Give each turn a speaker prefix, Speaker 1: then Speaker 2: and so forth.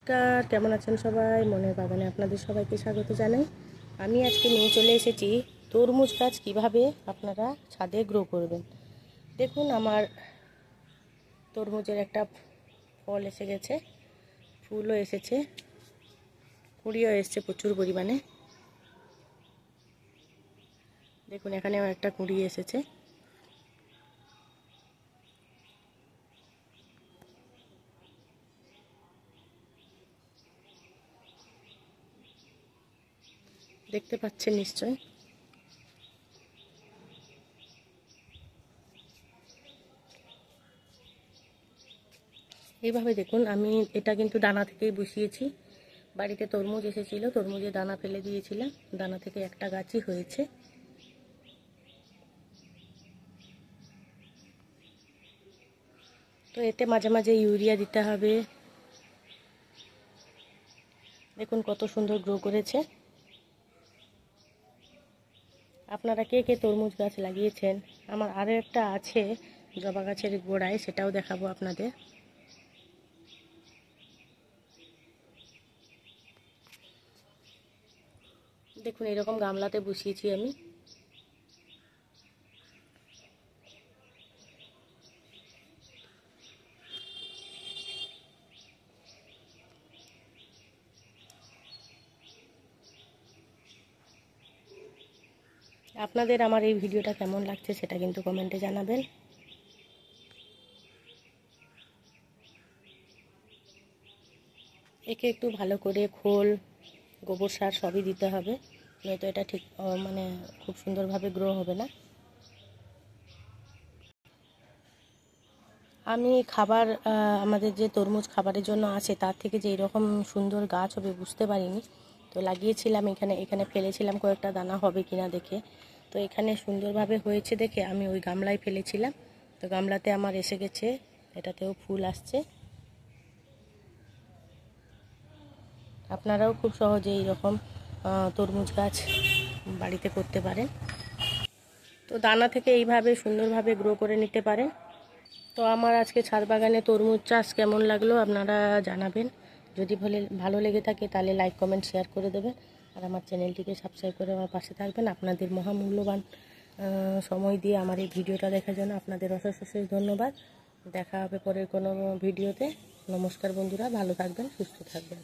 Speaker 1: নমস্কার, কেমন আছেন সবাই? মনের বাগানে আপনাদের সবাইকে স্বাগত জানাই। আমি আজকে নিয়ে চলে এসেছি তরমুজ গাছ কিভাবে আপনারা ছাদে গ্রো করবেন। দেখুন, আমার তরমুজের একটা ফল এসে গেছে, ফুলও এসেছে, কুড়িও এসছে প্রচুর পরিমাণে। দেখুন, এখানেও একটা কুড়ি এসেছে। দেখতে পাচ্ছেন নিশ্চয়। এইভাবে দেখুন, আমি এটা কিন্তু দানা থেকেই বসিয়েছি। বাড়িতে তরমুজ এসেছিল, তরমুজে দানা ফেলে দিয়েছিলাম, দানা থেকে একটা গাছই হয়েছে। তো এতে মাঝে মাঝে ইউরিয়া দিতে হবে। দেখুন কত সুন্দর গ্রো করেছে। আপনারা কে কে তরমুজ গাছ লাগিয়েছেন? আমার আরও একটা আছে জবা গাছের গোড়ায়, সেটাও দেখাবো আপনাদের। দেখুন, এরকম গামলাতে বসিয়েছি আমি। আপনাদের আমার এই ভিডিওটা কেমন লাগছে সেটা কিন্তু কমেন্টে জানাবেন। একে একটু ভালো করে খোল, গোবর সার সবই দিতে হবে, নয়তো এটা ঠিক মানে খুব সুন্দরভাবে গ্রো হবে না। আমি খাবার আমাদের যে তরমুজ খাবারের জন্য আছে, তার থেকে যে এরকম সুন্দর গাছ হবে বুঝতে পারিনি। তো লাগিয়েছিলাম, এখানে ফেলেছিলাম কয়েকটা দানা হবে কিনা দেখে। তো এখানে সুন্দরভাবে হয়েছে দেখে আমি ওই গামলায় ফেলেছিলাম। তো গামলাতে আমার এসে গেছে, এটাতেও ফুল আসছে। আপনারাও খুব সহজে এইরকম তরমুজ গাছ বাড়িতে করতে পারেন। তো দানা থেকে এইভাবে সুন্দরভাবে গ্রো করে নিতে পারেন। তো আমার আজকে ছাদ বাগানে তরমুজ চাষ কেমন লাগলো আপনারা জানাবেন। যদি ভালো লেগে থাকে তাহলে লাইক, কমেন্ট, শেয়ার করে দেবেন। আর আমার চ্যানেলটিকে সাবস্ক্রাইব করে আমার পাশে থাকবেন। আপনাদের মহামূল্যবান সময় দিয়ে আমার এই ভিডিওটা দেখার জন্য আপনাদের অশেষ অশেষ ধন্যবাদ। দেখা হবে পরের কোনো ভিডিওতে। নমস্কার বন্ধুরা, ভালো থাকবেন, সুস্থ থাকবেন।